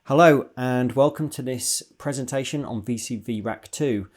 Hello and welcome to this presentation on VCVRACK 2.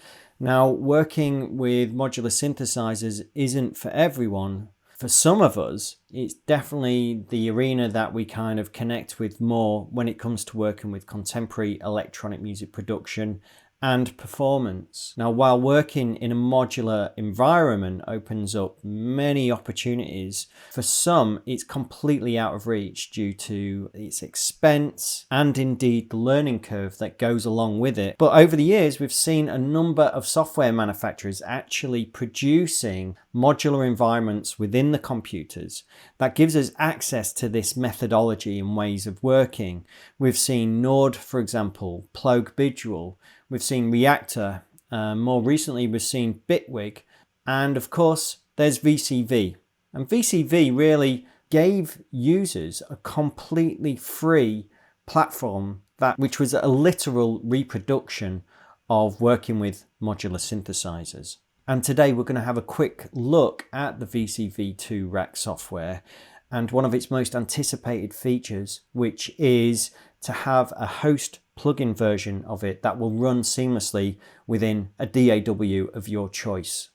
Now, working with modular synthesizers isn't for everyone. For some of us, it's definitely the arena that we kind of connect with more when it comes to working with contemporary electronic music production and performance. Now, while working in a modular environment opens up many opportunities, for some it's completely out of reach due to its expense and indeed the learning curve that goes along with it. But over the years, we've seen a number of software manufacturers actually producing modular environments within the computers that gives us access to this methodology and ways of working. We've seen Nord, for example, Plogue Visual. We've seen Reactor, more recently we've seen Bitwig, and of course there's VCV. And VCV really gave users a completely free platform which was a literal reproduction of working with modular synthesizers. And today we're going to have a quick look at the VCV2 rack software and one of its most anticipated features, which is to have a host plugin version of it that will run seamlessly within a DAW of your choice.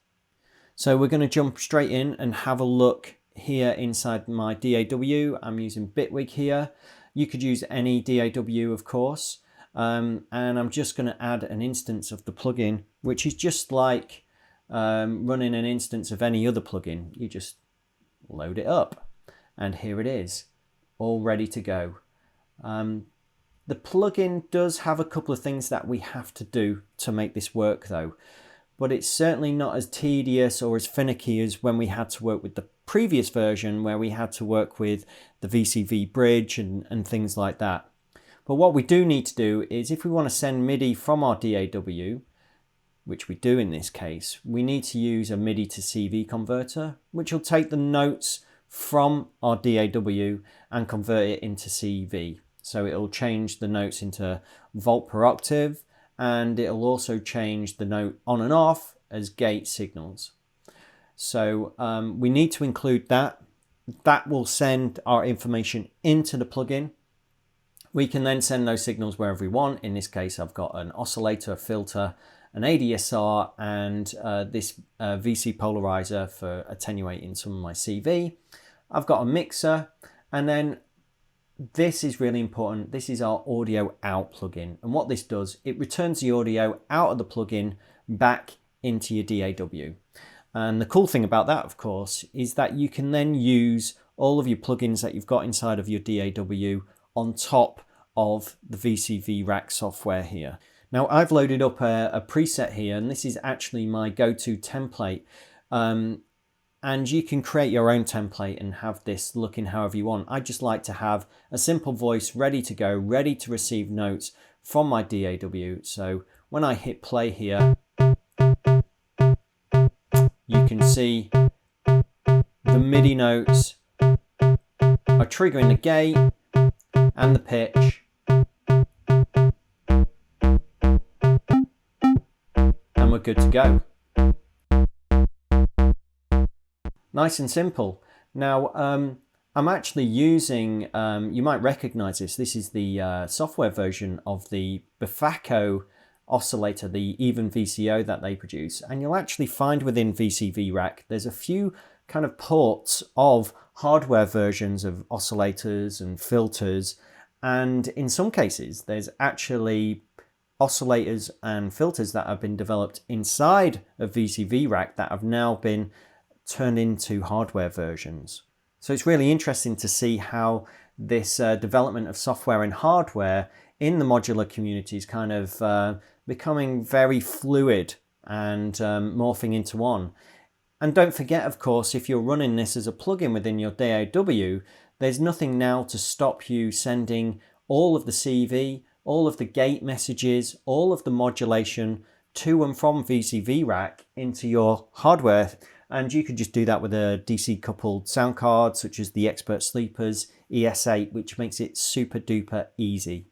So we're going to jump straight in and have a look here inside my DAW. I'm using Bitwig here. You could use any DAW, of course, and I'm just going to add an instance of the plugin, which is just like running an instance of any other plugin. You just load it up and here it is, all ready to go. The plugin does have a couple of things that we have to do to make this work though, but it's certainly not as tedious or as finicky as when we had to work with the previous version where we had to work with the VCV bridge and things like that. But what we do need to do is if we want to send MIDI from our DAW, which we do in this case, we need to use a MIDI to CV converter, which will take the notes from our DAW and convert it into CV. So it'll change the notes into volt per octave, and it'll also change the note on and off as gate signals. So we need to include that. That will send our information into the plugin. We can then send those signals wherever we want. In this case, I've got an oscillator, filter, an ADSR, and this VC polarizer for attenuating some of my CV. I've got a mixer, and then this is really important. This is our audio out plugin. And what this does, it returns the audio out of the plugin back into your DAW. And the cool thing about that, of course, is that you can then use all of your plugins that you've got inside of your DAW on top of the VCVRACK software here. Now, I've loaded up a preset here, and this is actually my go-to template. And you can create your own template and have this looking however you want. I just like to have a simple voice ready to go, ready to receive notes from my DAW. So when I hit play here, you can see the MIDI notes are triggering the gate and the pitch. And we're good to go. Nice and simple. Now, I'm actually using, you might recognize this is the software version of the Befacco oscillator, the even VCO that they produce. And you'll actually find within VCVRACK, there's a few kind of ports of hardware versions of oscillators and filters. And in some cases, there's actually oscillators and filters that have been developed inside of VCVRACK that have now been turned into hardware versions. So it's really interesting to see how this development of software and hardware in the modular community is kind of becoming very fluid and morphing into one. And don't forget, of course, if you're running this as a plugin within your DAW, there's nothing now to stop you sending all of the CV, all of the gate messages, all of the modulation to and from VCVRACK into your hardware. And you could just do that with a DC coupled sound card such as the Expert Sleepers ES8, which makes it super duper easy.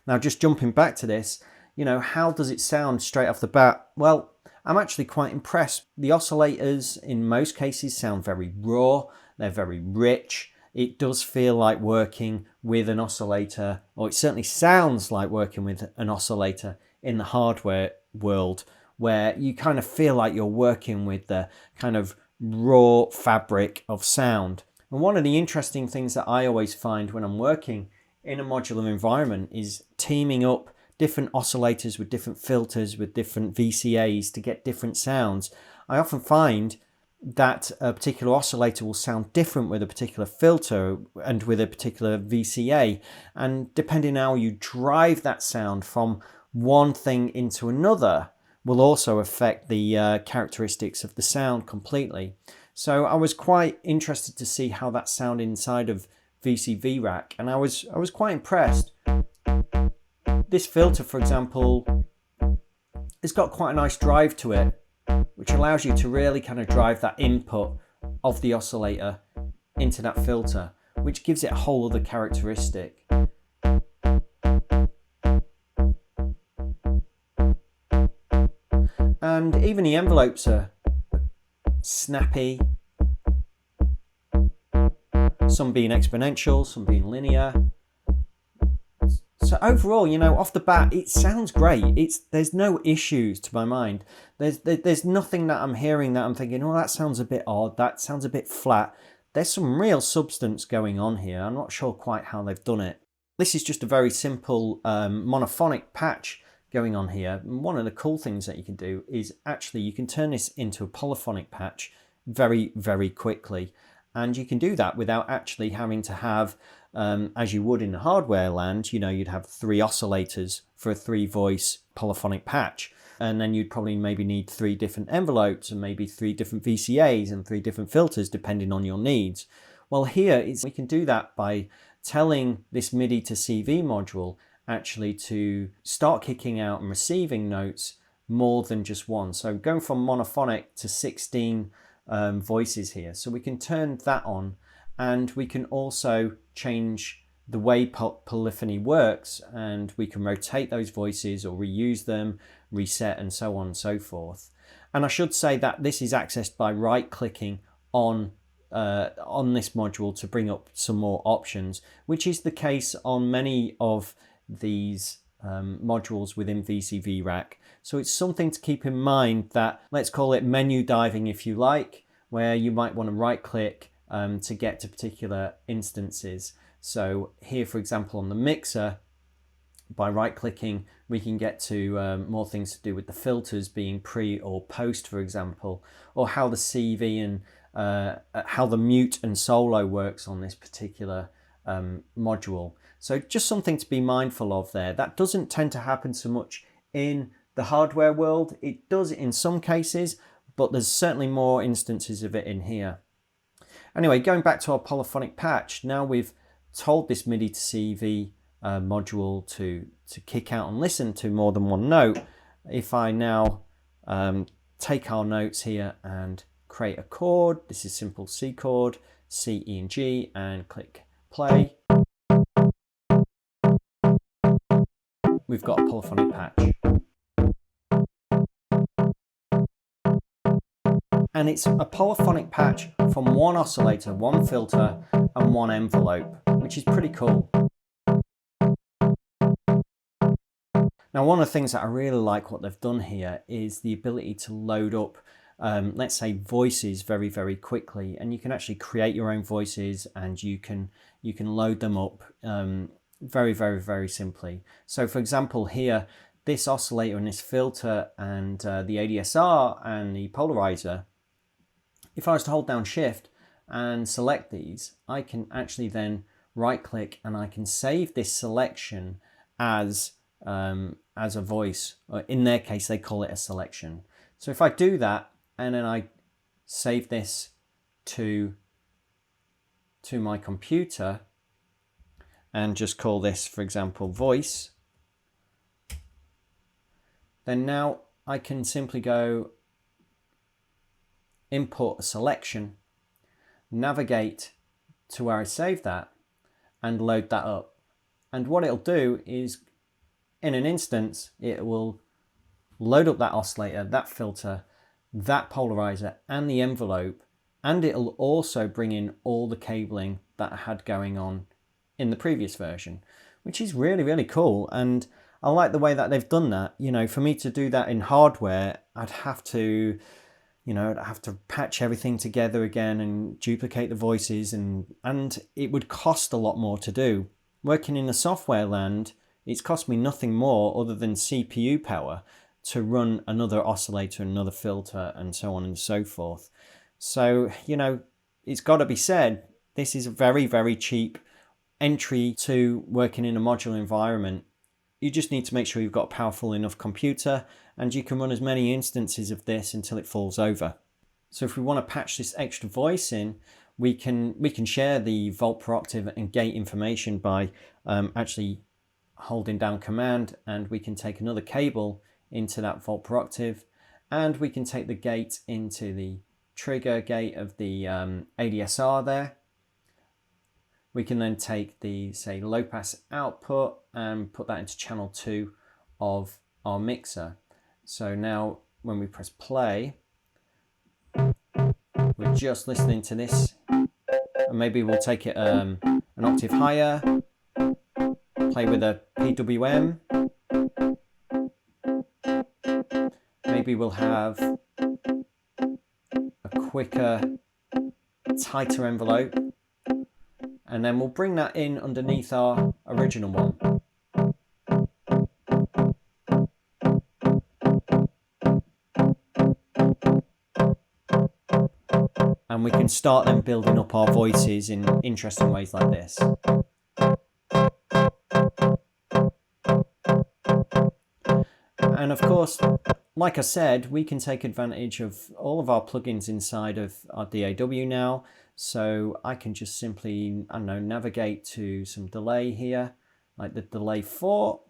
Now, just jumping back to this, you know, how does it sound straight off the bat? Well, I'm actually quite impressed. The oscillators in most cases sound very raw, they're very rich, it does feel like working with an oscillator, or it certainly sounds like working with an oscillator in the hardware world, where you kind of feel like you're working with the kind of raw fabric of sound. And one of the interesting things that I always find when I'm working in a modular environment is teaming up different oscillators with different filters, with different VCAs to get different sounds. I often find that a particular oscillator will sound different with a particular filter and with a particular VCA, and depending how you drive that sound from one thing into another will also affect the characteristics of the sound completely. So I was quite interested to see how that sounded inside of VCVRACK, and I was quite impressed. This filter, for example, it's got quite a nice drive to it, which allows you to really kind of drive that input of the oscillator into that filter, which gives it a whole other characteristic. And even the envelopes are snappy, some being exponential, some being linear. So overall, you know, off the bat, it sounds great. There's no issues to my mind. There's nothing that I'm hearing that I'm thinking, oh, that sounds a bit odd, that sounds a bit flat. There's some real substance going on here. I'm not sure quite how they've done it. This is just a very simple monophonic patch going on here. And one of the cool things that you can do is actually you can turn this into a polyphonic patch very, very quickly. And you can do that without actually having to have, as you would in the hardware land, you know, you'd have 3 oscillators for a 3-voice polyphonic patch. And then you'd probably maybe need 3 different envelopes and maybe 3 different VCAs and 3 different filters depending on your needs. Well, here we can do that by telling this MIDI to CV module actually to start kicking out and receiving notes more than just one. So going from monophonic to 16 voices here. So we can turn that on, and we can also change the way polyphony works, and we can rotate those voices or reuse them, reset, and so on and so forth. And I should say that this is accessed by right-clicking on this module to bring up some more options, which is the case on many of these modules within VCVRACK. So it's something to keep in mind, that let's call it menu diving if you like, where you might want to right click to get to particular instances. So here, for example, on the mixer, by right clicking we can get to more things to do with the filters being pre or post, for example, or how the CV and how the mute and solo works on this particular module. So just something to be mindful of there. That doesn't tend to happen so much in the hardware world. It does in some cases, but there's certainly more instances of it in here. Anyway, going back to our polyphonic patch, now we've told this MIDI to CV module to kick out and listen to more than one note. If I now take our notes here and create a chord, this is simple C chord, C, E and G, and click play, we've got a polyphonic patch. And it's a polyphonic patch from one oscillator, one filter, and one envelope, which is pretty cool. Now, one of the things that I really like what they've done here is the ability to load up, let's say, voices very, very quickly. And you can actually create your own voices, and you can load them up very, very, very simply. So, for example, here, this oscillator and this filter and the ADSR and the polarizer, if I was to hold down Shift and select these, I can actually then right click and I can save this selection as a voice. Or in their case, they call it a selection. So if I do that and then I save this to my computer and just call this, for example, voice, then now I can simply go import a selection, navigate to where I saved that, and load that up. And what it'll do is, in an instance, it will load up that oscillator, that filter, that polarizer, and the envelope, and it'll also bring in all the cabling that I had going on in the previous version, which is really, really cool. And I like the way that they've done that. You know, for me to do that in hardware, I'd have to, you know, I'd have to patch everything together again and duplicate the voices, and it would cost a lot more to do. Working in the software land, it's cost me nothing more other than CPU power to run another oscillator, another filter, and so on and so forth. So, you know, it's got to be said, this is a very, very cheap entry to working in a modular environment. You just need to make sure you've got a powerful enough computer, and you can run as many instances of this until it falls over. So if we want to patch this extra voice in, we can share the volt per octave and gate information by actually holding down Command, and we can take another cable into that volt per octave, and we can take the gate into the trigger gate of the ADSR there. We can then take the, say, low pass output and put that into channel 2 of our mixer. So now when we press play, we're just listening to this, and maybe we'll take it an octave higher, play with a PWM. Maybe we'll have a quicker, tighter envelope, and then we'll bring that in underneath our original one. And we can start then building up our voices in interesting ways like this. And of course, like I said, we can take advantage of all of our plugins inside of our DAW now. So I can just simply, I don't know, navigate to some delay here, like the delay 4.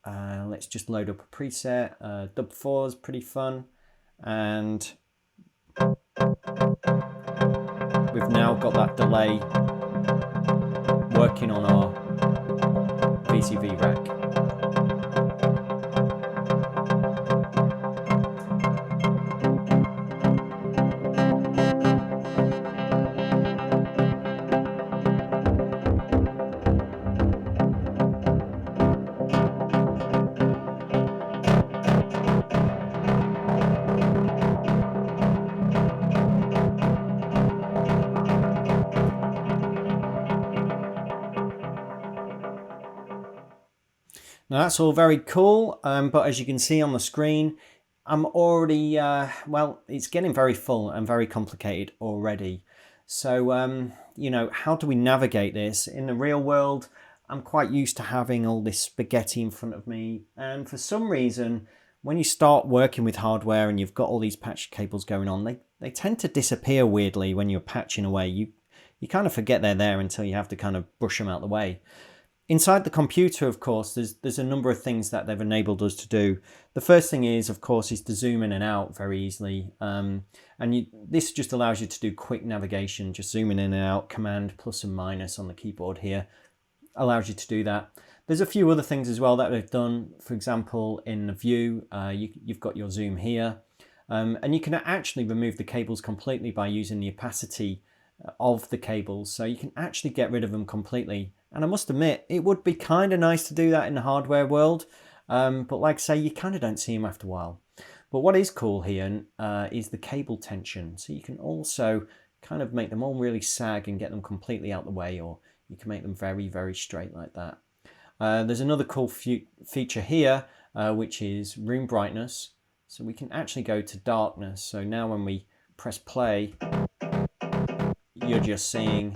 Let's just load up a preset. Dub 4 is pretty fun. And we've now got that delay working on our VCV rack. Now that's all very cool, but as you can see on the screen, I'm already, well, it's getting very full and very complicated already. So, you know, how do we navigate this? In the real world, I'm quite used to having all this spaghetti in front of me. And for some reason, when you start working with hardware and you've got all these patch cables going on, they tend to disappear weirdly when you're patching away. You kind of forget they're there until you have to kind of brush them out the way. Inside the computer, of course, there's a number of things that they've enabled us to do. The first thing is, of course, is to zoom in and out very easily. This just allows you to do quick navigation, just zooming in and out, command plus and minus on the keyboard here, allows you to do that. There's a few other things as well that they've done. For example, in the view, you've got your zoom here, and you can actually remove the cables completely by using the opacity of the cables. So you can actually get rid of them completely. And I must admit, it would be kind of nice to do that in the hardware world. But like I say, you kind of don't see them after a while. But what is cool here is the cable tension. So you can also kind of make them all really sag and get them completely out the way, or you can make them very, very straight like that. There's another cool feature here, which is room brightness. So we can actually go to darkness. So now when we press play, you're just seeing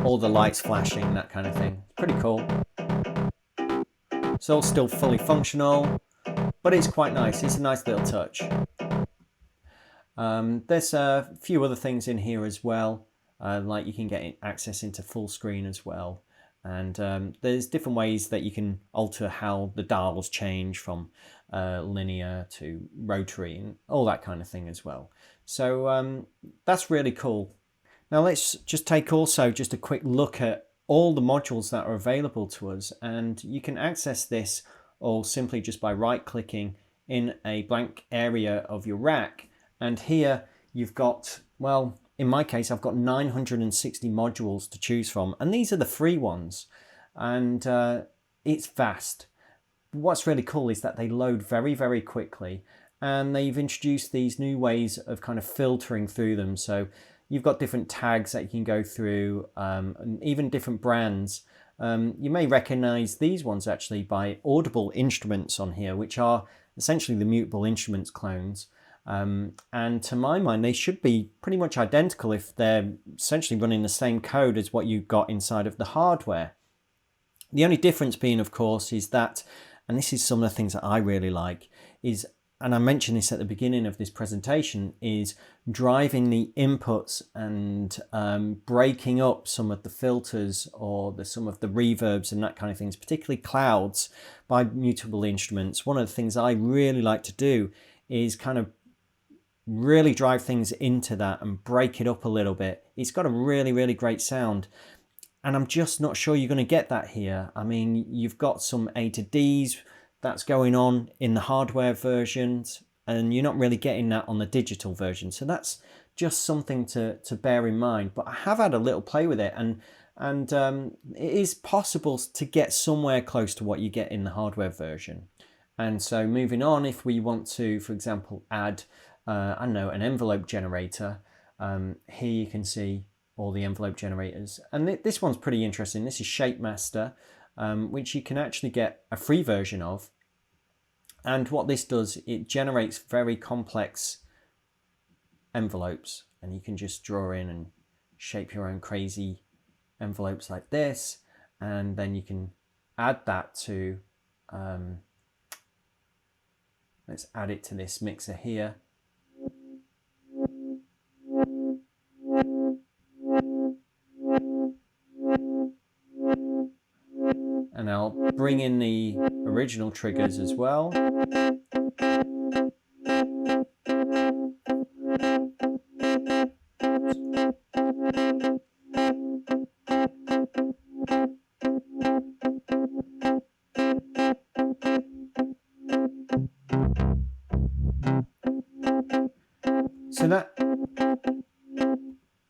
all the lights flashing, that kind of thing. Pretty cool. It's all still fully functional, but it's quite nice. It's a nice little touch. There's a few other things in here as well, like you can get access into full screen as well. And there's different ways that you can alter how the dials change from linear to rotary and all that kind of thing as well. So that's really cool. Now let's just take also just a quick look at all the modules that are available to us, and you can access this all simply just by right clicking in a blank area of your rack, and here you've got, well, in my case, I've got 960 modules to choose from, and these are the free ones, and it's vast. What's really cool is that they load very, very quickly, and they've introduced these new ways of kind of filtering through them. So you've got different tags that you can go through, and even different brands. You may recognize these ones actually by Audible Instruments on here, which are essentially the Mutable Instruments clones. And to my mind, they should be pretty much identical if they're essentially running the same code as what you've got inside of the hardware. The only difference being, of course, is that, and this is some of the things that I really like, is, and I mentioned this at the beginning of this presentation, is driving the inputs and breaking up some of the filters or some of the reverbs and that kind of things, particularly clouds, by Mutable Instruments. One of the things I really like to do is kind of really drive things into that and break it up a little bit. It's got a really, really great sound. And I'm just not sure you're going to get that here. I mean, you've got some A to Ds that's going on in the hardware versions, and you're not really getting that on the digital version. So that's just something to bear in mind. But I have had a little play with it, and it is possible to get somewhere close to what you get in the hardware version. And so moving on, if we want to, for example, add, I don't know, an envelope generator, here you can see all the envelope generators. And this one's pretty interesting. This is ShapeMaster, which you can actually get a free version of. And what this does, it generates very complex envelopes, and you can just draw in and shape your own crazy envelopes like this, and then you can add that to, let's add it to this mixer here. And I'll bring in the original triggers as well.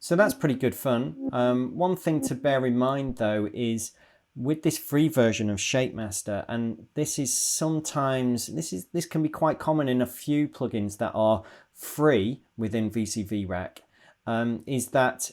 So that's pretty good fun. One thing to bear in mind though is with this free version of ShapeMaster, and this can be quite common in a few plugins that are free within VCVRACK, is that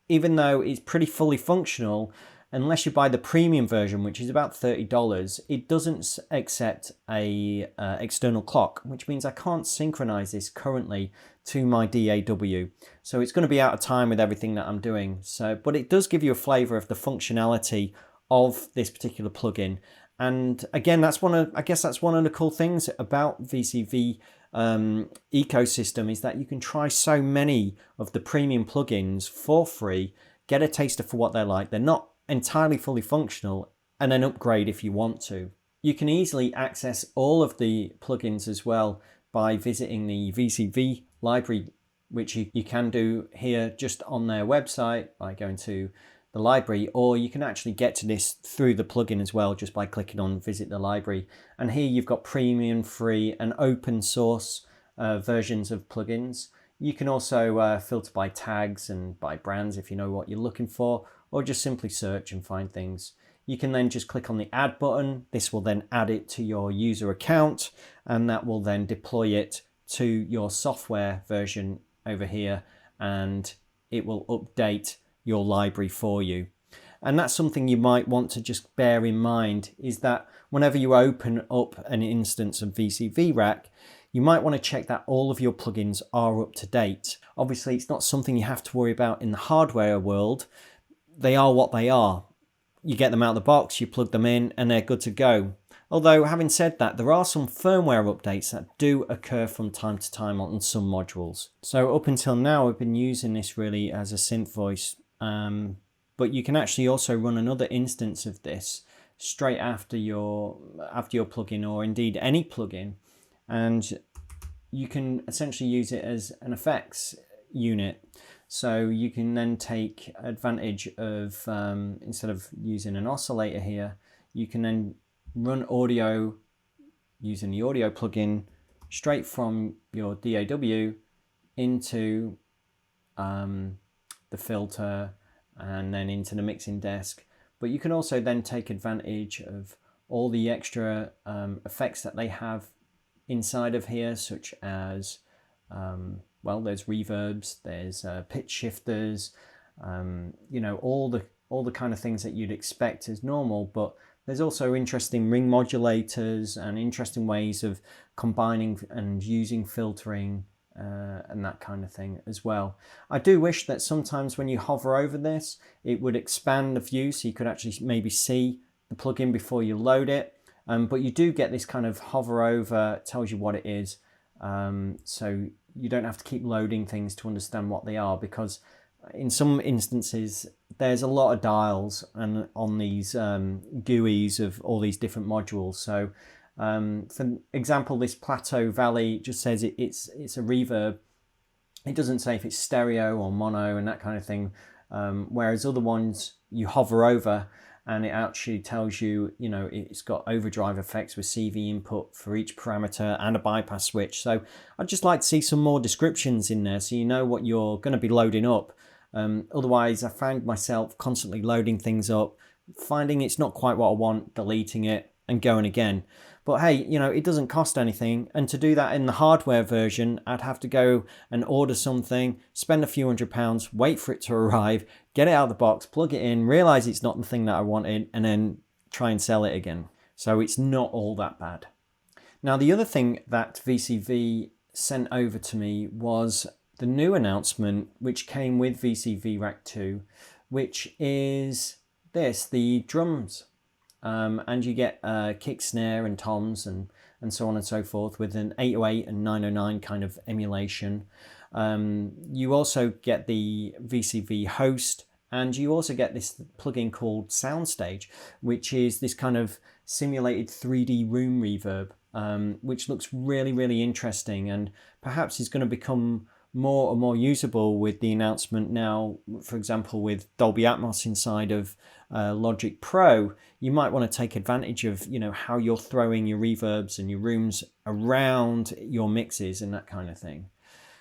even though it's pretty fully functional, unless you buy the premium version, which is about $30, it doesn't accept a external clock, which means I can't synchronize this currently to my DAW. So it's going to be out of time with everything that I'm doing. So, but it does give you a flavor of the functionality of this particular plugin. And again, I guess that's one of the cool things about VCV ecosystem, is that you can try so many of the premium plugins for free, get a taster for what they're like. They're not entirely fully functional, and then upgrade if you want to. You can easily access all of the plugins as well by visiting the VCV library, which you can do here just on their website by going to the library, or you can actually get to this through the plugin as well just by clicking on visit the library. And here you've got premium, free and open source versions of plugins. You can also filter by tags and by brands if you know what you're looking for, or just simply search and find things. You can then just click on the add button. This will then add it to your user account, and that will then deploy it to your software version over here, and it will update your library for you. And that's something you might want to just bear in mind, is that whenever you open up an instance of VCVRACK, you might want to check that all of your plugins are up to date. Obviously, it's not something you have to worry about in the hardware world. They are what they are. You get them out of the box, you plug them in, and they're good to go. Although, having said that, there are some firmware updates that do occur from time to time on some modules. So up until now, I've been using this really as a synth voice, but you can actually also run another instance of this straight after your plugin, or indeed any plugin, and you can essentially use it as an effects unit. So you can then take advantage of, instead of using an oscillator here, you can then run audio using the audio plugin straight from your DAW into the filter and then into the mixing desk. But you can also then take advantage of all the extra effects that they have inside of here, such as well, there's reverbs, there's pitch shifters, you know, all the kind of things that you'd expect as normal. But there's also interesting ring modulators and interesting ways of combining and using filtering and that kind of thing as well. I do wish that sometimes when you hover over this, it would expand the view so you could actually maybe see the plugin before you load it. But you do get this kind of hover over, tells you what it is. So you don't have to keep loading things to understand what they are, because in some instances there's a lot of dials and on these GUIs of all these different modules. So for example, this Plateau Valley just says it's a reverb. It doesn't say if it's stereo or mono and that kind of thing, whereas other ones you hover over and it actually tells you, you know, it's got overdrive effects with CV input for each parameter and a bypass switch. So I'd just like to see some more descriptions in there so you know what you're going to be loading up. Otherwise, I found myself constantly loading things up, finding it's not quite what I want, deleting it and going again. But hey, you know, it doesn't cost anything. And to do that in the hardware version, I'd have to go and order something, spend a few £100, wait for it to arrive, get it out of the box, plug it in, realize it's not the thing that I wanted, and then try and sell it again. So it's not all that bad. Now, the other thing that VCV sent over to me was the new announcement, which came with VCVRACK 2, which is this, the drums. And you get kick, snare and toms and so on and so forth with an 808 and 909 kind of emulation. You also get the VCV host, and you also get this plugin called Soundstage, which is this kind of simulated 3D room reverb, which looks really, really interesting and perhaps is going to become more and more usable with the announcement now. For example, with Dolby Atmos inside of Logic Pro, you might want to take advantage of, you know, how you're throwing your reverbs and your rooms around your mixes and that kind of thing.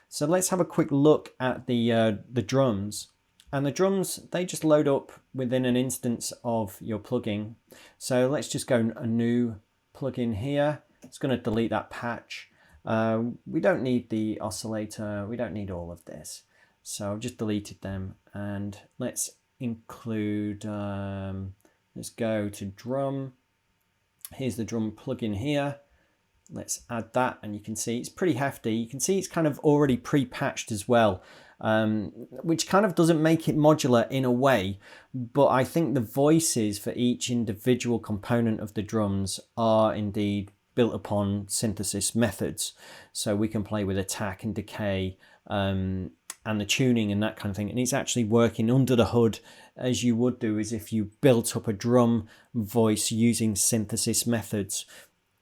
So let's have a quick look at the drums. And the drums, they just load up within an instance of your plugin. So let's just go a new plugin here. It's going to delete that patch. We don't need the oscillator, we don't need all of this. So I've just deleted them, and let's include, let's go to drum. Here's the drum plugin here. Let's add that, and you can see it's pretty hefty. You can see it's kind of already pre-patched as well, which kind of doesn't make it modular in a way, but I think the voices for each individual component of the drums are indeed built upon synthesis methods. So we can play with attack and decay and the tuning and that kind of thing. And it's actually working under the hood as you would do as if you built up a drum voice using synthesis methods,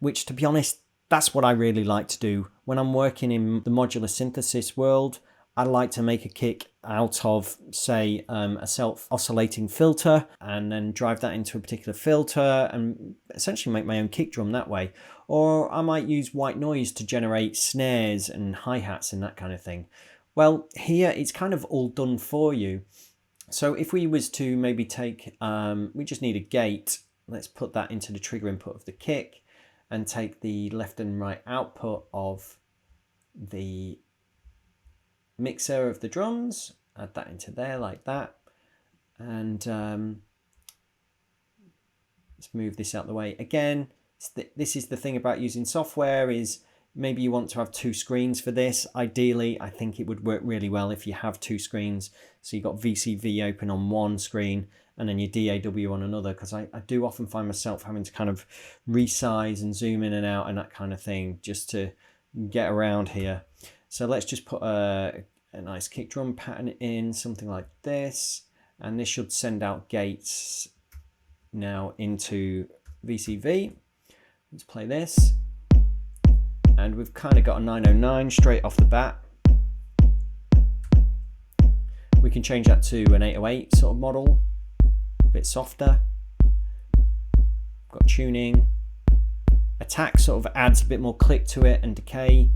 which, to be honest, that's what I really like to do. When I'm working in the modular synthesis world, I like to make a kick out of, say, a self-oscillating filter and then drive that into a particular filter and essentially make my own kick drum that way. Or I might use white noise to generate snares and hi-hats and that kind of thing. Well, here it's kind of all done for you. So if we was to maybe take, we just need a gate. Let's put that into the trigger input of the kick and take the left and right output of the mixer of the drums, add that into there like that, and let's move this out of the way. Again, this is the thing about using software, is maybe you want to have two screens for this. Ideally, I think it would work really well if you have two screens, so you've got VCV open on one screen and then your DAW on another, because I do often find myself having to kind of resize and zoom in and out and that kind of thing just to get around here. So let's just put a nice kick drum pattern in, something like this, and this should send out gates now into VCV. Let's play this, and we've kind of got a 909 straight off the bat. We can change that to an 808 sort of model, a bit softer. Got tuning. Attack sort of adds a bit more click to it, and decay.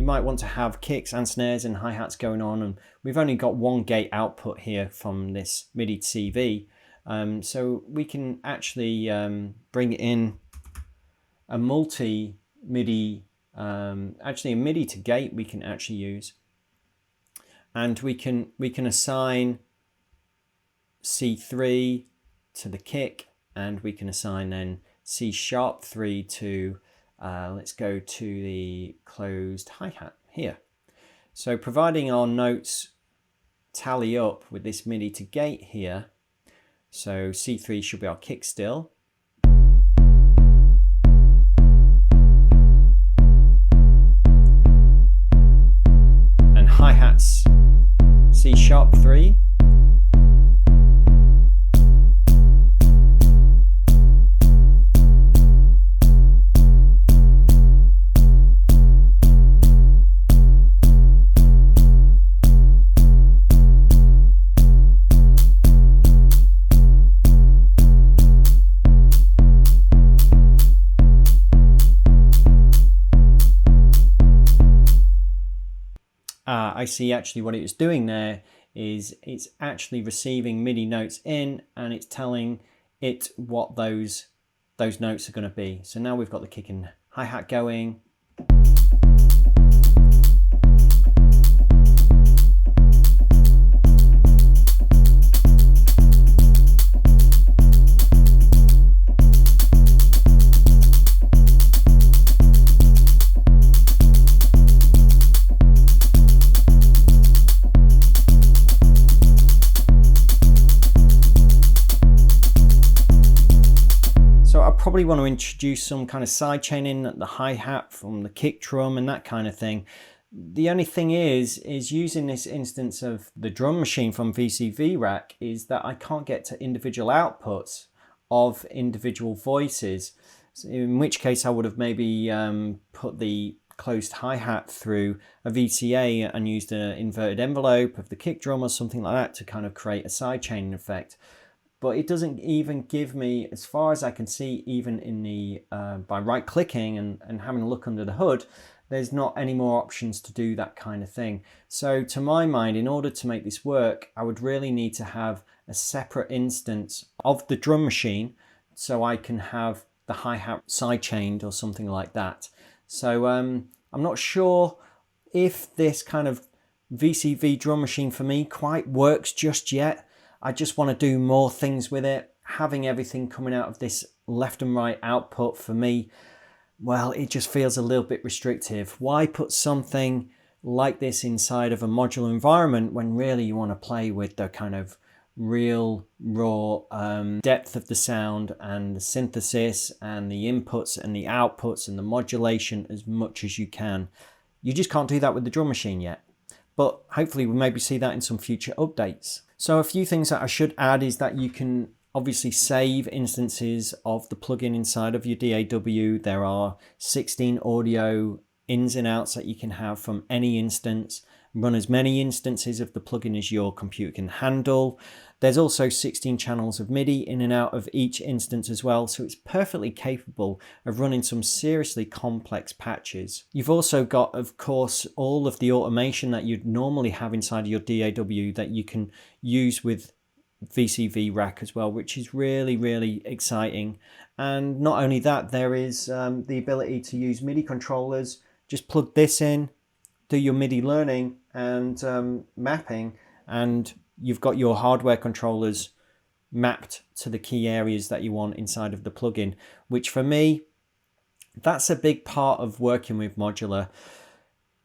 might want to have kicks and snares and hi-hats going on, and we've only got one gate output here from this MIDI CV. So we can actually bring in a multi-MIDI, actually a MIDI to gate we can actually use, and we can assign C3 to the kick, and we can assign then C#3 to let's go to the closed hi-hat here. So providing our notes tally up with this MIDI to gate here, so C3 should be our kick still, and hi-hats C#3, I see actually what it was doing there is it's actually receiving MIDI notes in, and it's telling it what those notes are going to be. So now we've got the kick and hi-hat going. Probably want to introduce some kind of side chaining at the hi-hat from the kick drum and that kind of thing. The only thing is using this instance of the drum machine from VCVRACK is that I can't get to individual outputs of individual voices, in which case I would have maybe put the closed hi-hat through a VCA and used an inverted envelope of the kick drum or something like that to kind of create a side chaining effect. But it doesn't even give me, as far as I can see, even in the by right clicking and having a look under the hood, there's not any more options to do that kind of thing. So to my mind, in order to make this work, I would really need to have a separate instance of the drum machine so I can have the hi-hat side chained or something like that. So I'm not sure if this kind of VCV drum machine for me quite works just yet. I just want to do more things with it. Having everything coming out of this left and right output for me, well, it just feels a little bit restrictive. Why put something like this inside of a modular environment when really you want to play with the kind of real raw depth of the sound and the synthesis and the inputs and the outputs and the modulation as much as you can? You just can't do that with the drum machine yet. But hopefully we'll maybe see that in some future updates. So a few things that I should add is that you can obviously save instances of the plugin inside of your DAW. There are 16 audio ins and outs that you can have from any instance. Run as many instances of the plugin as your computer can handle. There's also 16 channels of MIDI in and out of each instance as well, so it's perfectly capable of running some seriously complex patches. You've also got, of course, all of the automation that you'd normally have inside of your DAW that you can use with VCVRACK as well, which is really, really exciting. And not only that, there is the ability to use MIDI controllers. Just plug this in, do your MIDI learning and mapping, and you've got your hardware controllers mapped to the key areas that you want inside of the plugin, which for me, that's a big part of working with modular.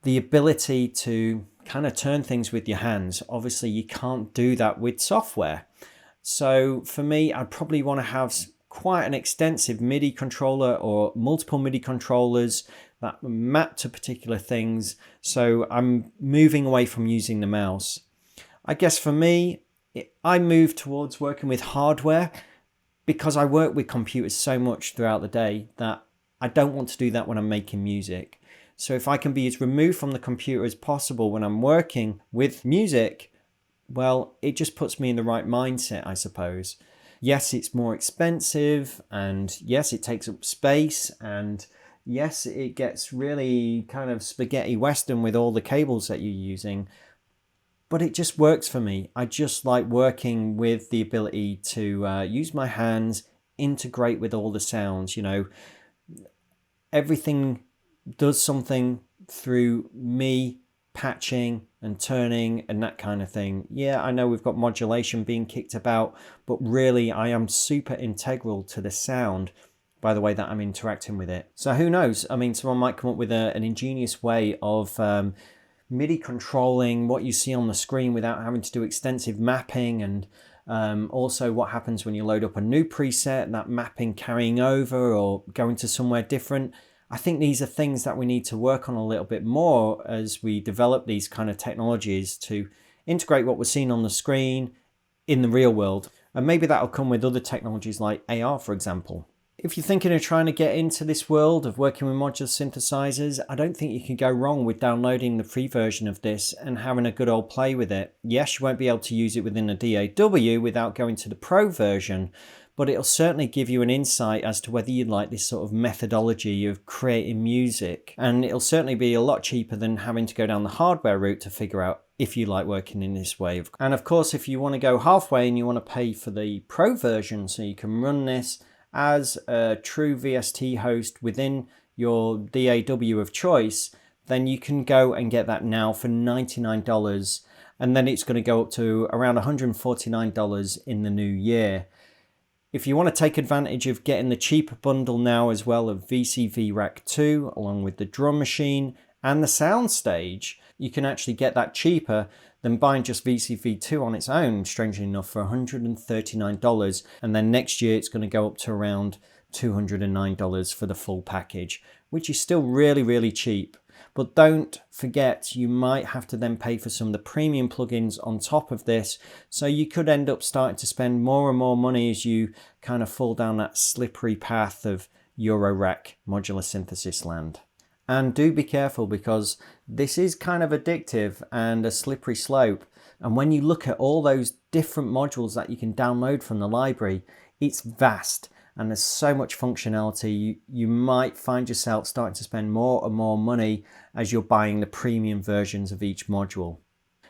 The ability to kind of turn things with your hands. Obviously, you can't do that with software. So for me, I'd probably want to have quite an extensive MIDI controller or multiple MIDI controllers that map to particular things. So I'm moving away from using the mouse. I guess for me, I move towards working with hardware because I work with computers so much throughout the day that I don't want to do that when I'm making music. So if I can be as removed from the computer as possible when I'm working with music, well, it just puts me in the right mindset, I suppose. Yes, it's more expensive, and yes, it takes up space, and Yes, it gets really kind of spaghetti western with all the cables that you're using, but it just works for me. I just like working with the ability to use my hands, integrate with all the sounds. You know, everything does something through me patching and turning and that kind of thing. Yeah, I know we've got modulation being kicked about, but really I am super integral to the sound by the way that I'm interacting with it. So who knows? I mean, someone might come up with an ingenious way of MIDI controlling what you see on the screen without having to do extensive mapping, and also what happens when you load up a new preset, that mapping carrying over or going to somewhere different. I think these are things that we need to work on a little bit more as we develop these kind of technologies to integrate what we're seeing on the screen in the real world. And maybe that'll come with other technologies like AR, for example. If you're thinking of trying to get into this world of working with modular synthesizers, I don't think you can go wrong with downloading the free version of this and having a good old play with it. Yes, you won't be able to use it within a DAW without going to the pro version, but it'll certainly give you an insight as to whether you like this sort of methodology of creating music. And it'll certainly be a lot cheaper than having to go down the hardware route to figure out if you like working in this way. And of course, if you want to go halfway and you want to pay for the pro version so you can run this as a true VST host within your DAW of choice, then you can go and get that now for $99, and then it's going to go up to around $149 in the new year. If you want to take advantage of getting the cheaper bundle now as well of VCVRACK 2 along with the drum machine and the soundstage, you can actually get that cheaper than buying just VCV2 on its own, strangely enough, for $139. And then next year it's going to go up to around $209 for the full package, which is still really, really cheap. But don't forget, you might have to then pay for some of the premium plugins on top of this. So you could end up starting to spend more and more money as you kind of fall down that slippery path of Eurorack modular synthesis land. And do be careful, because this is kind of addictive and a slippery slope. And when you look at all those different modules that you can download from the library, it's vast and there's so much functionality. You might find yourself starting to spend more and more money as you're buying the premium versions of each module.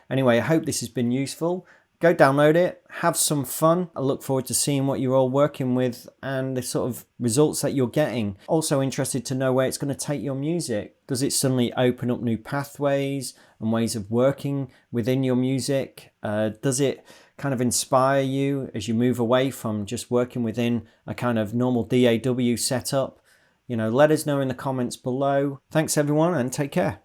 Anyway, I hope this has been useful. Go download it, have some fun. I look forward to seeing what you're all working with and the sort of results that you're getting. Also interested to know where it's going to take your music. Does it suddenly open up new pathways and ways of working within your music? Does it kind of inspire you as you move away from just working within a kind of normal DAW setup? You know, let us know in the comments below. Thanks everyone, and take care.